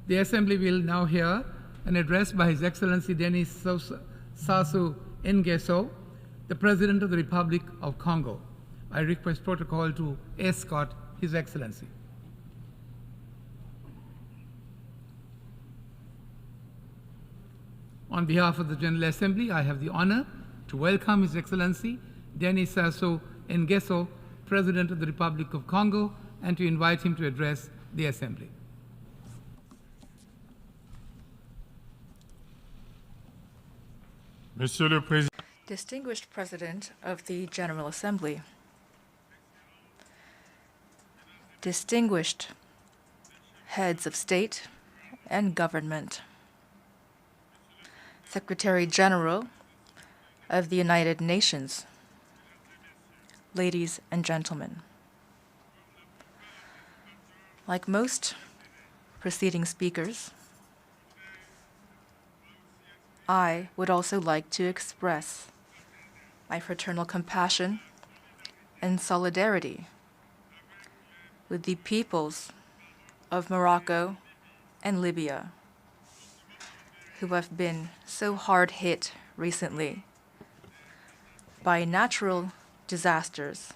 The Assembly will now hear an address by His Excellency Denis Sassou Nguesso, the President of the Republic of Congo. I request protocol to escort His Excellency. On behalf of the General Assembly, I have the honor to welcome His Excellency Denis Sassou Nguesso, President of the Republic of Congo, and to invite him to address the Assembly. Monsieur le Président, Distinguished President of the General Assembly, distinguished heads of state and government, Secretary General of the United Nations, ladies and gentlemen. Like most preceding speakers, I would also like to express my fraternal compassion and solidarity with the peoples of Morocco and Libya, who have been so hard hit recently by natural disasters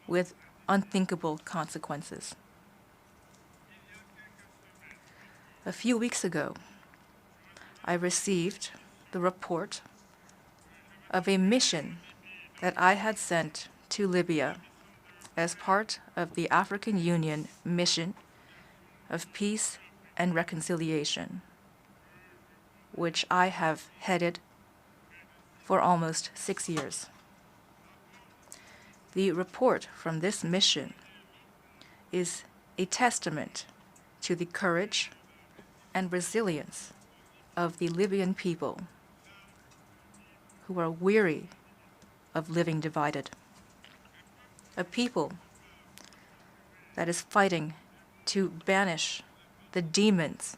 with unthinkable consequences. A few weeks ago, I received the report of a mission that I had sent to Libya as part of the African Union mission of peace and reconciliation, which I have headed for almost 6 years. The report from this mission is a testament to the courage and resilience of the Libyan people, who are weary of living divided. A people that is fighting to banish the demons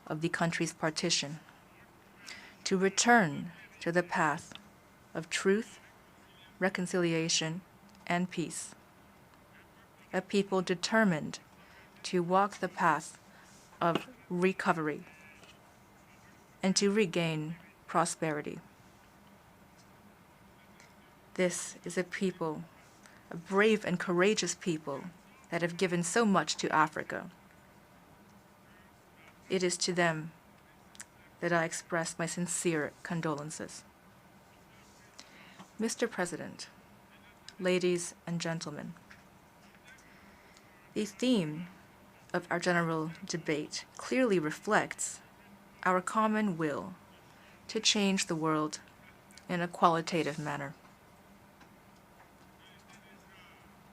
of the country's partition, to return to the path of truth, reconciliation, and peace. A people determined to walk the path of recovery and to regain prosperity. This is a people, a brave and courageous people that have given so much to Africa. It is to them that I express my sincere condolences. Mr. President, ladies and gentlemen, the theme of our general debate clearly reflects our common will to change the world in a qualitative manner.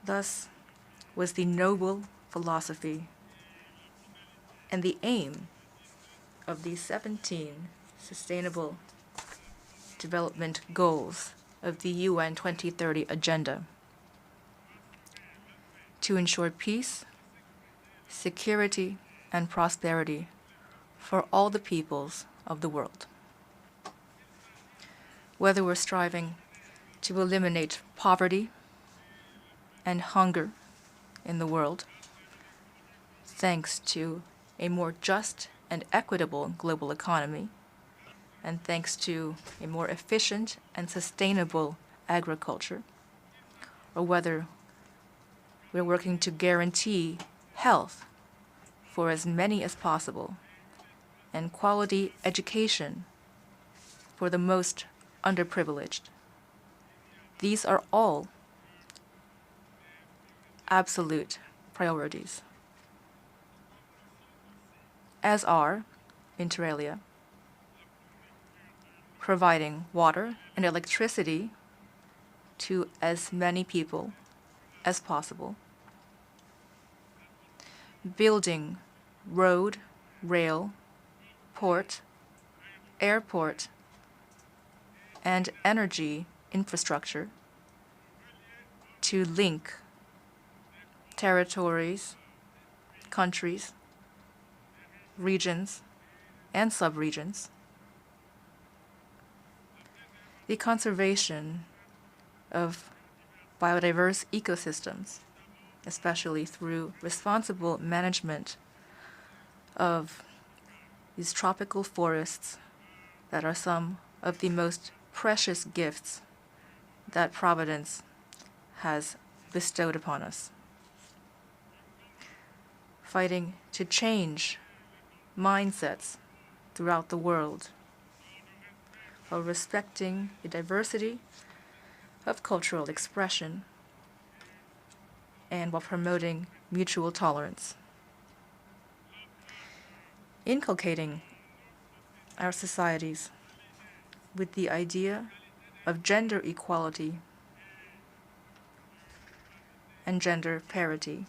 Thus was the noble philosophy and the aim of the 17 Sustainable Development Goals of the UN 2030 Agenda to ensure peace, security, and prosperity for all the peoples of the world. Whether we're striving to eliminate poverty and hunger in the world, thanks to a more just and equitable global economy, and thanks to a more efficient and sustainable agriculture, or whether we're working to guarantee health for as many as possible and quality education for the most underprivileged. These are all absolute priorities, as are, inter alia, providing water and electricity to as many people as possible, building road, rail, port, airport, and energy infrastructure to link territories, countries, regions, and subregions. The conservation of biodiverse ecosystems, especially through responsible management of these tropical forests that are some of the most precious gifts that Providence has bestowed upon us. Fighting to change mindsets throughout the world while respecting the diversity of cultural expression and while promoting mutual tolerance. Inculcating our societies with the idea of gender equality and gender parity,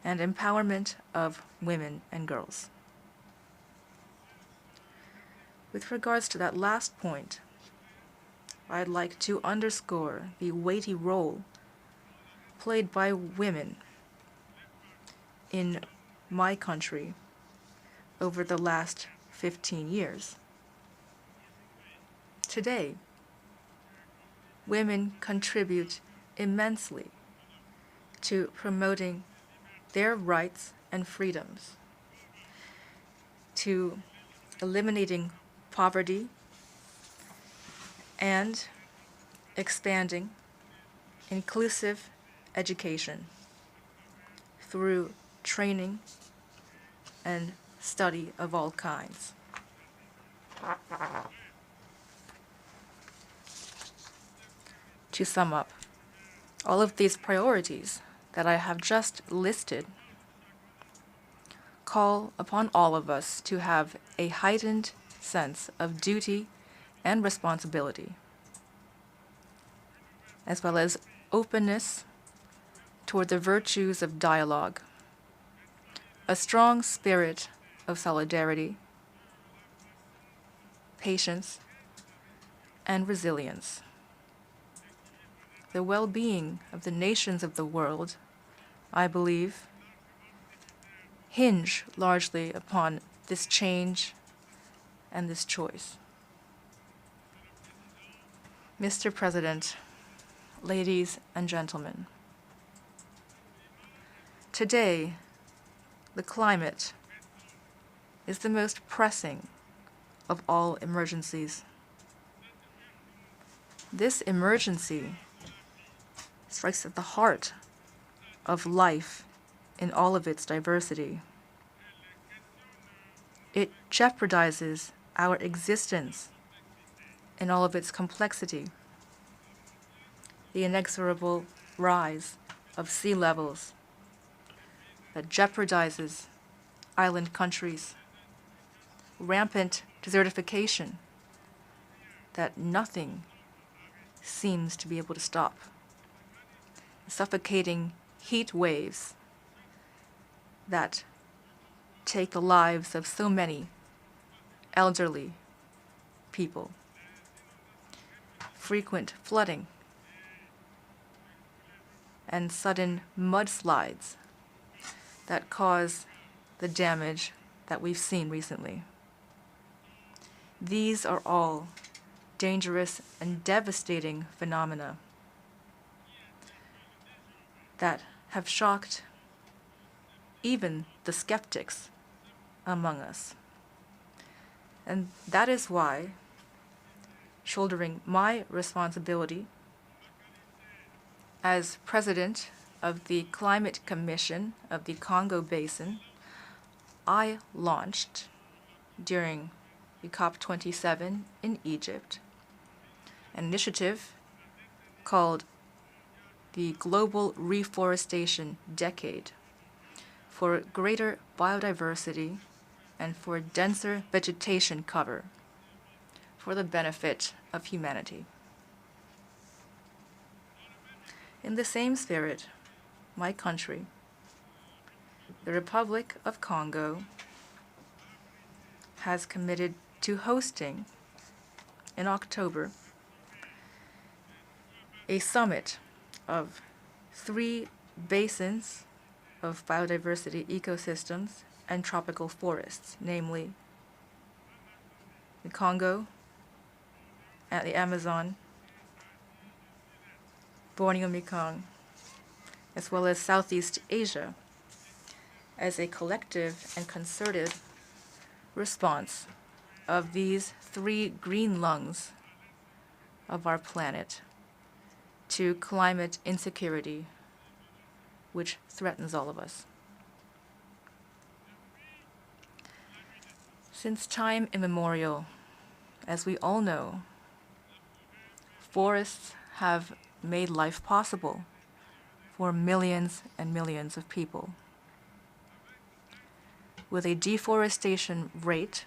and empowerment of women and girls. With regards to that last point, I'd like to underscore the weighty role played by women in my country over the last 15 years. Today, women contribute immensely to promoting their rights and freedoms, to eliminating poverty and expanding inclusive education through training and study of all kinds. To sum up, all of these priorities that I have just listed call upon all of us to have a heightened sense of duty and responsibility, as well as openness toward the virtues of dialogue, a strong spirit of solidarity, patience, and resilience. The well-being of the nations of the world, I believe, hinge largely upon this change and this choice. Mr. President, ladies and gentlemen, today, the climate is the most pressing of all emergencies. This emergency strikes at the heart of life in all of its diversity. It jeopardizes our existence in all of its complexity. The inexorable rise of sea levels that jeopardizes island countries, rampant desertification that nothing seems to be able to stop, suffocating heat waves that take the lives of so many elderly people, frequent flooding, and sudden mudslides that cause the damage that we've seen recently. These are all dangerous and devastating phenomena that have shocked even the skeptics among us. And that is why, shouldering my responsibility as president of the Climate Commission of the Congo Basin, I launched, during the COP27 in Egypt, an initiative called the Global Reforestation Decade for greater biodiversity and for denser vegetation cover for the benefit of humanity. In the same spirit, my country, the Republic of Congo, has committed to hosting in October a summit of 3 basins of biodiversity ecosystems and tropical forests, namely the Congo, and the Amazon, Borneo Mekong, as well as Southeast Asia as a collective and concerted response of these three green lungs of our planet to climate insecurity, which threatens all of us. Since time immemorial, as we all know, forests have made life possible for millions and millions of people. With a deforestation rate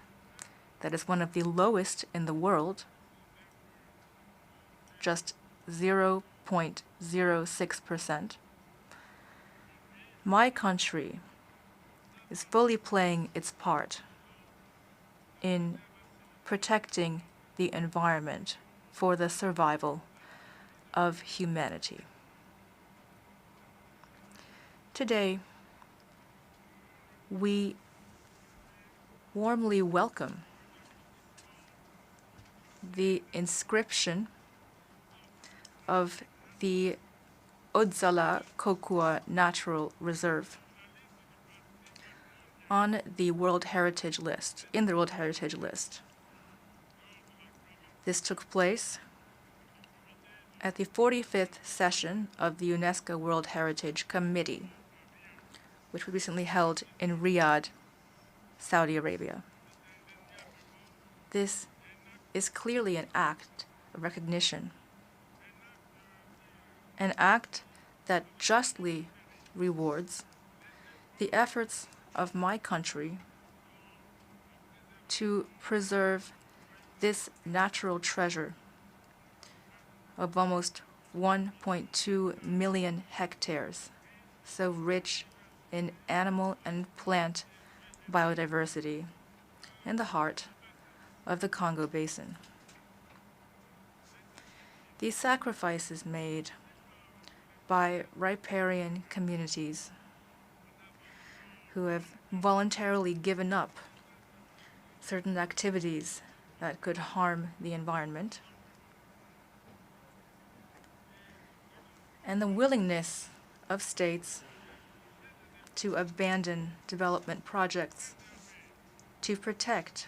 that is one of the lowest in the world, just 0.06%, my country is fully playing its part in protecting the environment for the survival of humanity. Today, we warmly welcome the inscription of the Odzala Kokua Natural Reserve on the World Heritage List, in the World Heritage List. This took place at the 45th session of the UNESCO World Heritage Committee, which was recently held in Riyadh, Saudi Arabia. This is clearly an act of recognition, an act that justly rewards the efforts of my country to preserve this natural treasure of almost 1.2 million hectares, so rich in animal and plant biodiversity in the heart of the Congo Basin. These sacrifices made by riparian communities who have voluntarily given up certain activities that could harm the environment, and the willingness of states to abandon development projects to protect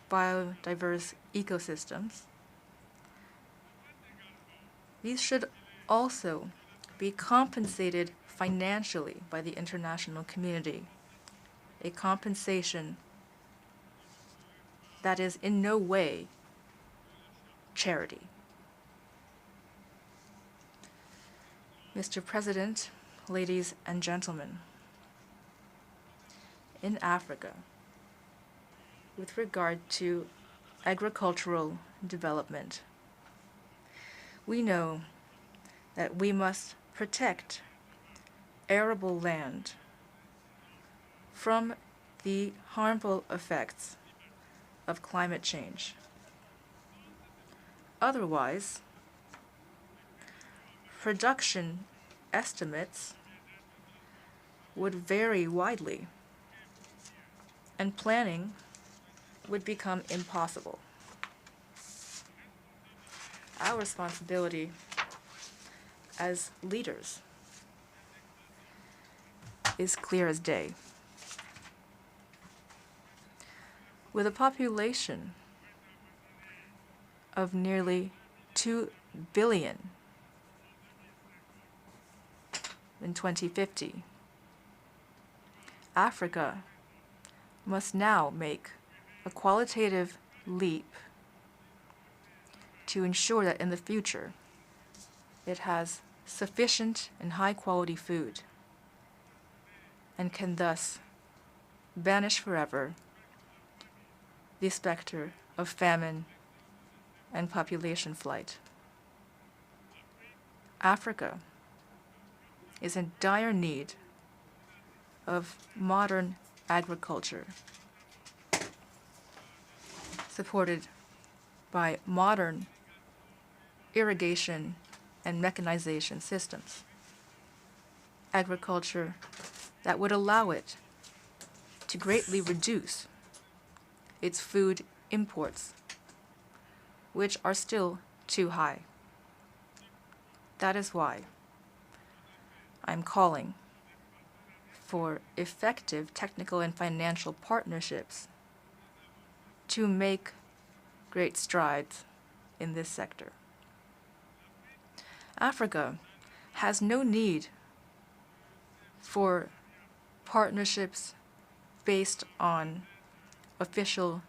biodiverse ecosystems. These should also be compensated financially by the international community, a compensation that is in no way charity. Mr. President, ladies and gentlemen, in Africa, with regard to agricultural development, we know that we must protect arable land from the harmful effects of climate change. Otherwise, production estimates would vary widely, and planning would become impossible. Our responsibility as leaders is clear as day. With a population of nearly 2 billion in 2050, Africa must now make a qualitative leap to ensure that in the future it has sufficient and high-quality food and can thus banish forever the specter of famine and population flight. Africa is in dire need of modern agriculture, supported by modern irrigation and mechanization systems. Agriculture that would allow it to greatly reduce its food imports, which are still too high. That is why I'm calling for effective technical and financial partnerships to make great strides in this sector. Africa has no need for partnerships based on official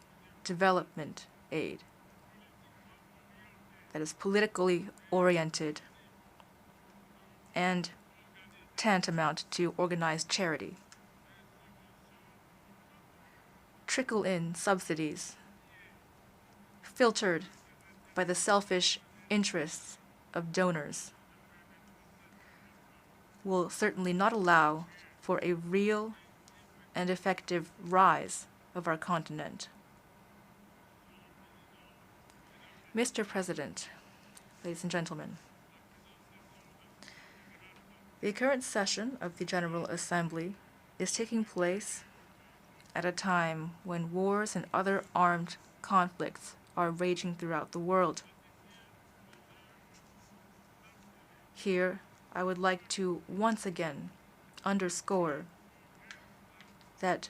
development aid that is politically oriented and tantamount to organized charity. Trickle-in subsidies filtered by the selfish interests of donors will certainly not allow for a real and effective rise of our continent. Mr. President, ladies and gentlemen, the current session of the General Assembly is taking place at a time when wars and other armed conflicts are raging throughout the world. Here, I would like to once again underscore that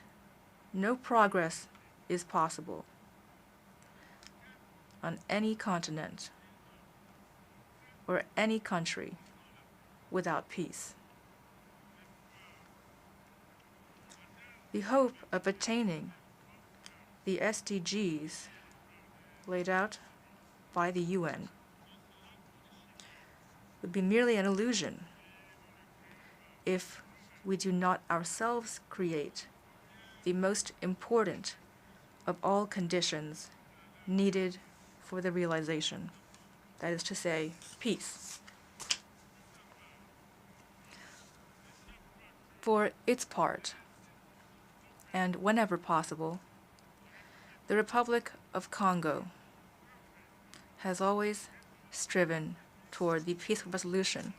no progress is possible on any continent or any country without peace. The hope of attaining the SDGs laid out by the UN would be merely an illusion if we do not ourselves create the most important of all conditions needed for the realization, that is to say, peace. For its part, and whenever possible, the Republic of Congo has always striven toward the peaceful resolution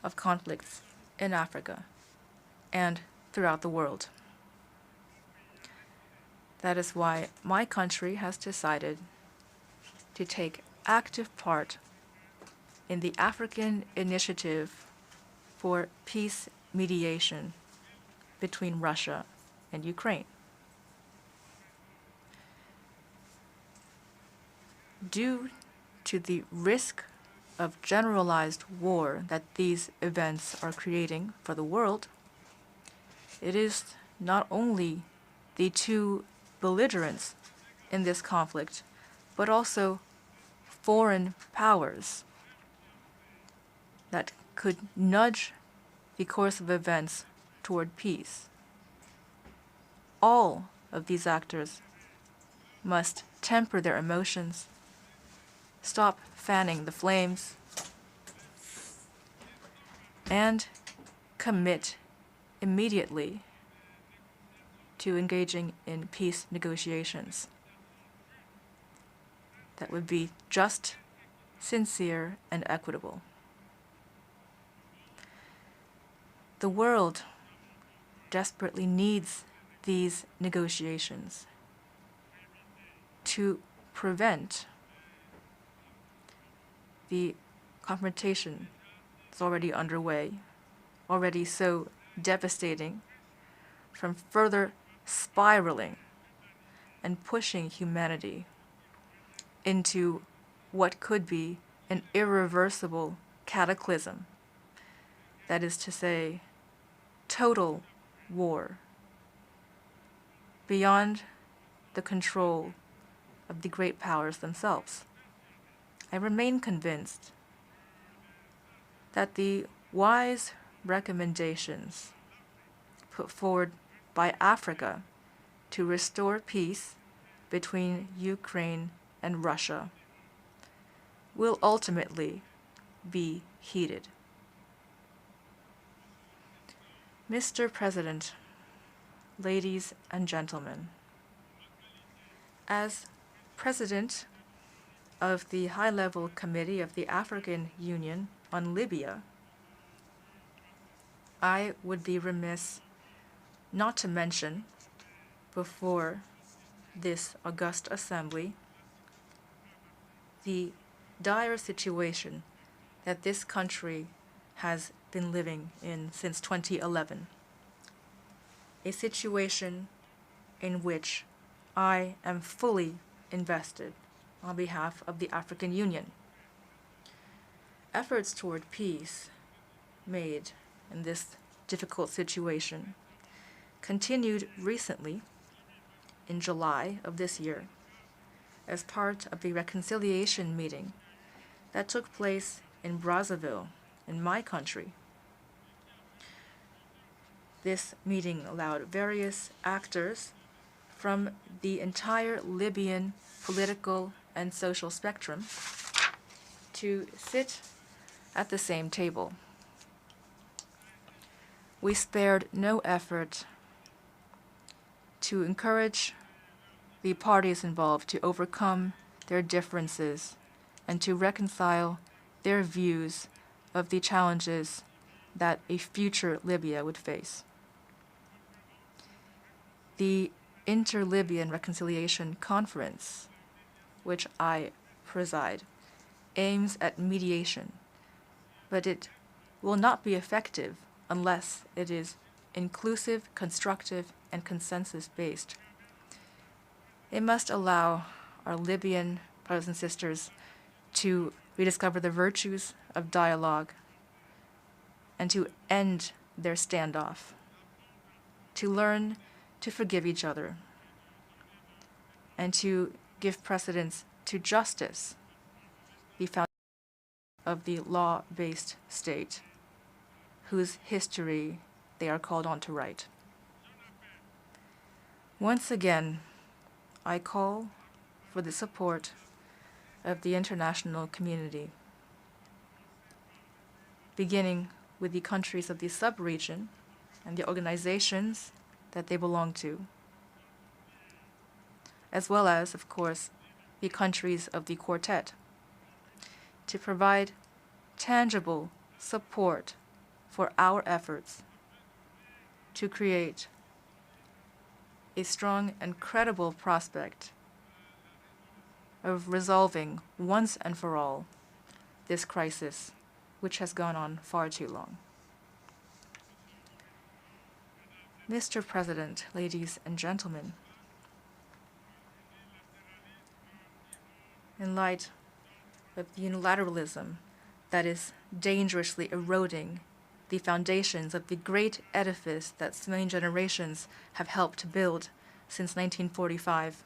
of conflicts in Africa and throughout the world. That is why my country has decided to take active part in the African Initiative for Peace Mediation between Russia and Ukraine. Due to the risk of generalized war that these events are creating for the world, it is not only the two belligerents in this conflict, but also foreign powers that could nudge the course of events toward peace. All of these actors must temper their emotions, stop fanning the flames, and commit immediately to engaging in peace negotiations that would be just, sincere, and equitable. The world desperately needs these negotiations to prevent the confrontation that's already underway, already so devastating, from further spiraling and pushing humanity into what could be an irreversible cataclysm, that is to say, total war, beyond the control of the great powers themselves. I remain convinced that the wise recommendations put forward by Africa to restore peace between Ukraine and Russia will ultimately be heeded. Mr. President, ladies and gentlemen, as President of the High-Level Committee of the African Union on Libya, I would be remiss not to mention before this august assembly the dire situation that this country has been living in since 2011. a situation in which I am fully invested on behalf of the African Union. Efforts toward peace made in this difficult situation continued recently in July of this year as part of the reconciliation meeting that took place in Brazzaville, in my country. This meeting allowed various actors from the entire Libyan political and social spectrum to sit at the same table. We spared no effort to encourage the parties involved to overcome their differences and to reconcile their views of the challenges that a future Libya would face. The Inter-Libyan Reconciliation Conference, which I preside, aims at mediation, but it will not be effective unless it is inclusive, constructive, and consensus-based. It must allow our Libyan brothers and sisters to rediscover the virtues of dialogue and to end their standoff, to learn to forgive each other, and to give precedence to justice, the foundation of the law-based state, whose history they are called on to write. Once again, I call for the support of the international community, beginning with the countries of the sub-region and the organizations that they belong to, as well as, of course, the countries of the Quartet, to provide tangible support for our efforts to create a strong and credible prospect of resolving once and for all this crisis, which has gone on far too long. Mr. President, ladies and gentlemen, in light of the unilateralism that is dangerously eroding the foundations of the great edifice that so many generations have helped to build since 1945,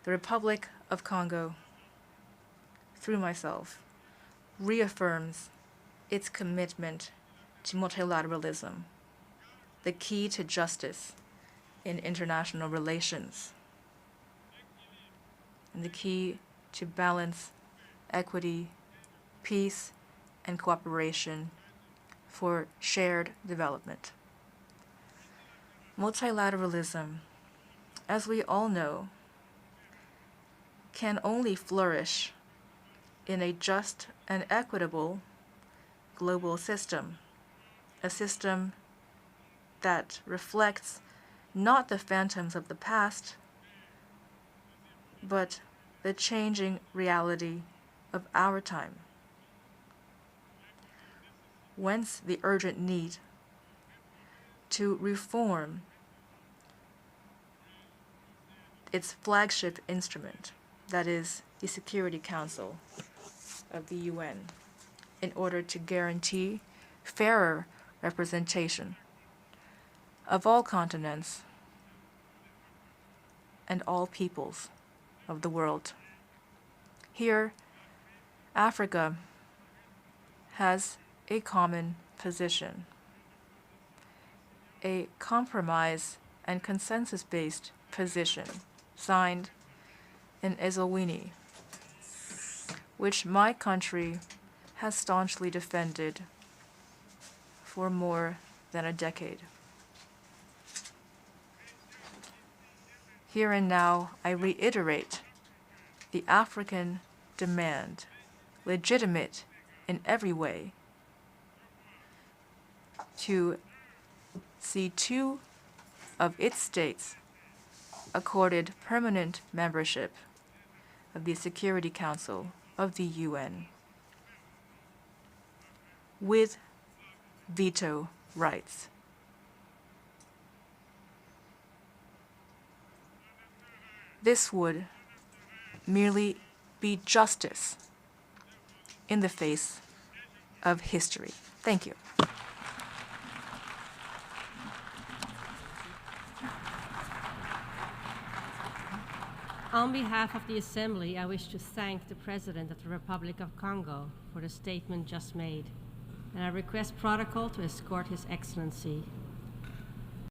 the Republic of Congo, through myself, reaffirms its commitment to multilateralism, the key to justice in international relations, and the key to balance, equity, peace, and cooperation for shared development. Multilateralism, as we all know, can only flourish in a just and equitable global system, a system that reflects not the phantoms of the past, but the changing reality of our time. Whence the urgent need to reform its flagship instrument, that is, the Security Council of the UN, in order to guarantee fairer representation of all continents and all peoples of the world. Here, Africa has a common position, a compromise and consensus-based position signed in Eswatini, which my country has staunchly defended for more than a decade. Here and now, I reiterate the African demand, legitimate in every way, to see 2 of its states accorded permanent membership of the Security Council of the UN with veto rights. this would merely be justice in the face of history. Thank you. On behalf of the Assembly, I wish to thank the President of the Republic of Congo for the statement just made, and I request protocol to escort His Excellency